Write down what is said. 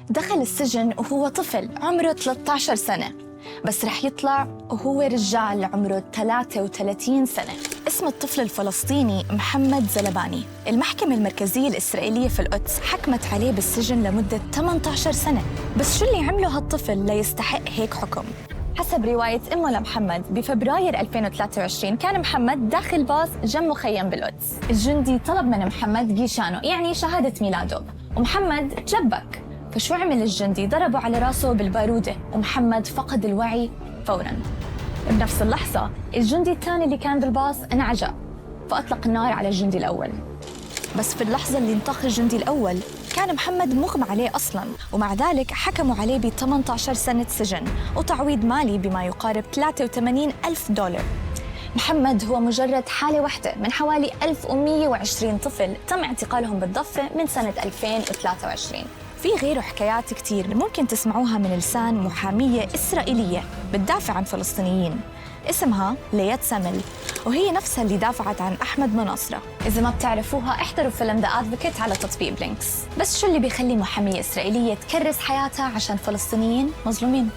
دخل السجن وهو طفل عمره 13 سنة، بس رح يطلع وهو رجال عمره 33 سنة. اسم الطفل الفلسطيني محمد زلباني. المحكمة المركزية الإسرائيلية في القدس حكمت عليه بالسجن لمدة 18 سنة. بس شو اللي عمله هالطفل ليستحق هيك حكم؟ حسب رواية أمه لمحمد، بفبراير 2023 كان محمد داخل باص جنب مخيم بالقدس. الجندي طلب من محمد جيشانه، يعني شهادة ميلاده، ومحمد تلبك. فشو عمل الجندي؟ ضربه على راسه بالبارودة ومحمد فقد الوعي فوراً. بنفس اللحظة الجندي الثاني اللي كان بالباص انعجق فأطلق النار على الجندي الأول. بس في اللحظة اللي انطخ الجندي الأول كان محمد مغمى عليه أصلاً، ومع ذلك حكموا عليه ب 18 سنة سجن وتعويض مالي بما يقارب 83 ألف دولار. محمد هو مجرد حالة واحدة من حوالي 1120 طفل تم اعتقالهم بالضفة من سنة 2023. في غيره حكايات كتير ممكن تسمعوها من لسان محامية إسرائيلية بتدافع عن فلسطينيين، اسمها ليات سامل، وهي نفسها اللي دافعت عن أحمد مناصرة. إذا ما بتعرفوها احضروا فيلم The Advocate على تطبيق بلينكس. بس شو اللي بيخلي محامية إسرائيلية تكرس حياتها عشان فلسطينيين مظلومين؟